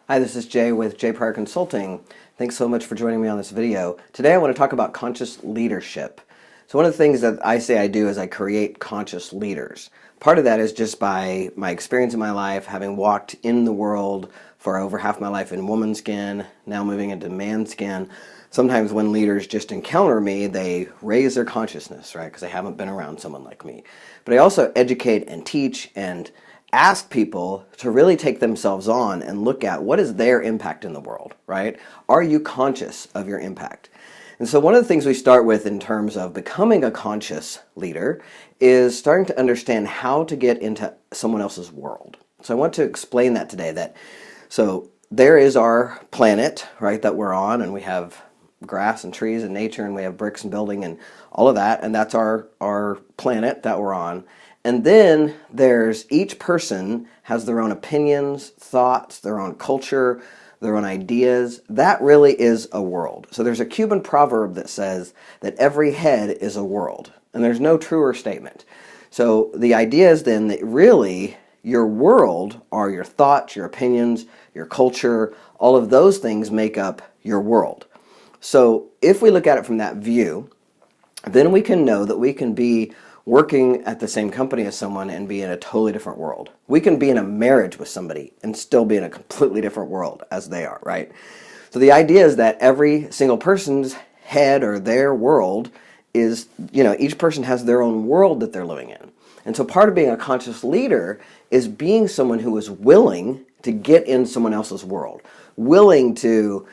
Hi, this is Jay with Jay Pryor Consulting. Thanks so much for joining me on this video. Today I want to talk about conscious leadership. So one of the things that I say I do is I create conscious leaders. Part of that is just by my experience in my life, having walked in the world for over half my life in woman's skin, now moving into man's skin. Sometimes when leaders just encounter me, they raise their consciousness, right? Because they haven't been around someone like me. But I also educate and teach and ask people to really take themselves on and look at what is their impact in the world, right? Are you conscious of your impact? And so one of the things we start with in terms of becoming a conscious leader is starting to understand how to get into someone else's world. So I want to explain that today. So there is our planet, right, that we're on, and we have grass and trees and nature, and we have bricks and building and all of that, and that's our planet that we're on. And then there's each person has their own opinions, thoughts, their own culture, their own ideas. That really is a world. So there's a Cuban proverb that says that every head is a world, and there's no truer statement. So the idea is then that really your world are your thoughts, your opinions, your culture, all of those things make up your world. So if we look at it from that view, then we can know that we can be working at the same company as someone and be in a totally different world. We can be in a marriage with somebody and still be in a completely different world as they are, right? So the idea is that every single person's head or their world is, each person has their own world that they're living in. And so part of being a conscious leader is being someone who is willing to get in someone else's world, willing to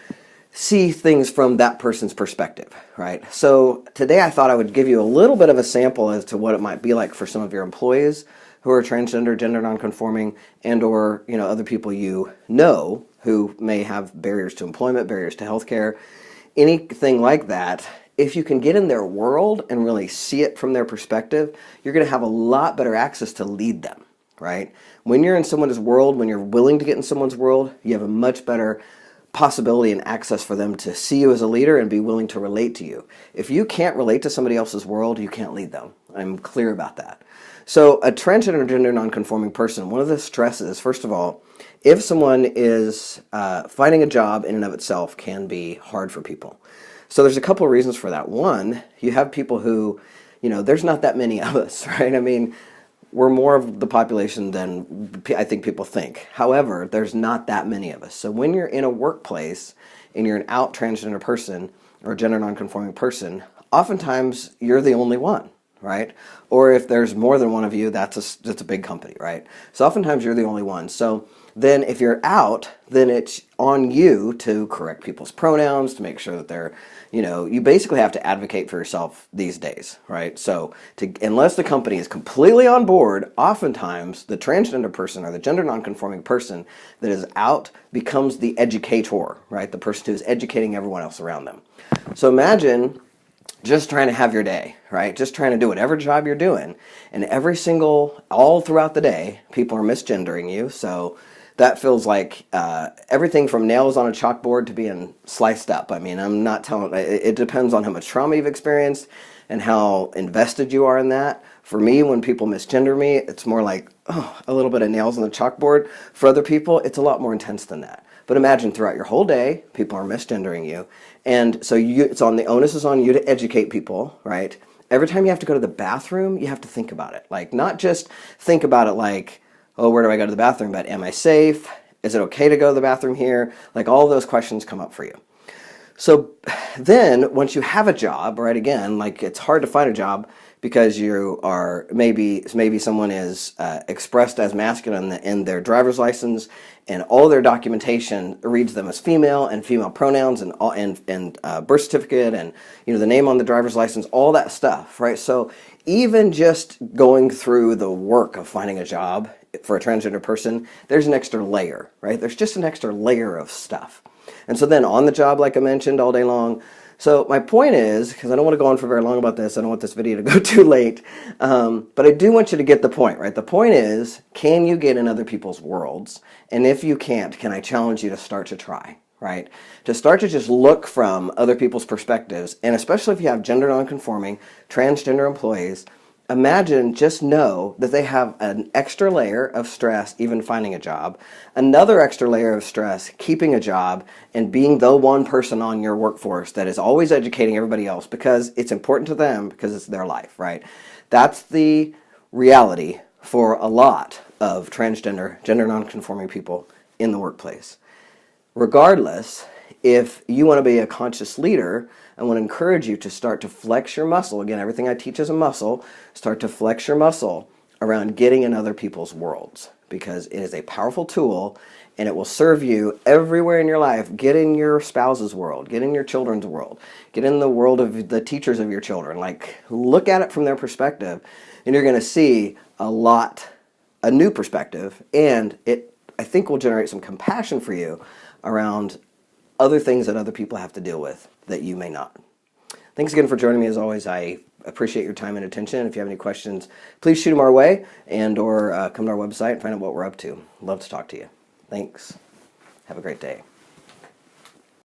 see things from that person's perspective, right? So today I thought I would give you a little bit of a sample as to what it might be like for some of your employees who are transgender, gender non-conforming, and or other people you know who may have barriers to employment, barriers to healthcare, anything like that. If you can get in their world and really see it from their perspective, you're going to have a lot better access to lead them, right? When you're in someone's world, when you're willing to get in someone's world, you have a much better possibility and access for them to see you as a leader and be willing to relate to you. If you can't relate to somebody else's world, you can't lead them. I'm clear about that. So a transgender gender non-conforming person, one of the stresses, first of all, if someone is finding a job in and of itself can be hard for people. So there's a couple of reasons for that. One, you have people who, there's not that many of us, right? I mean, we're more of the population than I think people think. However, there's not that many of us. So when you're in a workplace and you're an out transgender person or gender nonconforming person, oftentimes you're the only one, right? Or if there's more than one of you, that's a big company, right? So oftentimes you're the only one. So then if you're out, then it's on you to correct people's pronouns, to make sure that they're, you basically have to advocate for yourself these days, right? So unless the company is completely on board, oftentimes the transgender person or the gender nonconforming person that is out becomes the educator, right? The person who's educating everyone else around them. So imagine just trying to have your day, right? Just trying to do whatever job you're doing. And all throughout the day, people are misgendering you. So that feels like everything from nails on a chalkboard to being sliced up. I mean, I'm not telling, it depends on how much trauma you've experienced and how invested you are in that. For me, when people misgender me, it's more like, a little bit of nails on the chalkboard. For other people, it's a lot more intense than that. But imagine throughout your whole day, people are misgendering you. And so the onus is on you to educate people, right? Every time you have to go to the bathroom, you have to think about it. Like, not just think about it like, oh, where do I go to the bathroom? But am I safe? Is it okay to go to the bathroom here? Like, all those questions come up for you. So then once you have a job, right, again, like, it's hard to find a job because you are maybe someone is expressed as masculine in their driver's license, and all their documentation reads them as female and female pronouns and birth certificate and the name on the driver's license, all that stuff, right? So even just going through the work of finding a job for a transgender person, there's an extra layer, right? There's just an extra layer of stuff. And so then on the job, like I mentioned, all day long. So my point is, because I don't want to go on for very long about this, I don't want this video to go too late, but I do want you to get the point, right? The point is, can you get in other people's worlds? And if you can't, can I challenge you to start to try, right? To start to just look from other people's perspectives, and especially if you have gender nonconforming, transgender employees, imagine, just know that they have an extra layer of stress even finding a job, another extra layer of stress keeping a job, and being the one person on your workforce that is always educating everybody else because it's important to them, because it's their life, right? That's the reality for a lot of transgender, gender non-conforming people in the workplace. Regardless, if you want to be a conscious leader, I want to encourage you to start to flex your muscle. Again, everything I teach is a muscle. Start to flex your muscle around getting in other people's worlds, because it is a powerful tool and it will serve you everywhere in your life. Get in your spouse's world, get in your children's world, get in the world of the teachers of your children. Like, look at it from their perspective, and you're going to see a new perspective, and it, I think, will generate some compassion for you around other things that other people have to deal with that you may not. Thanks again for joining me. As always, I appreciate your time and attention. If you have any questions, please shoot them our way, and or come to our website and find out what we're up to. Love to talk to you. Thanks. Have a great day.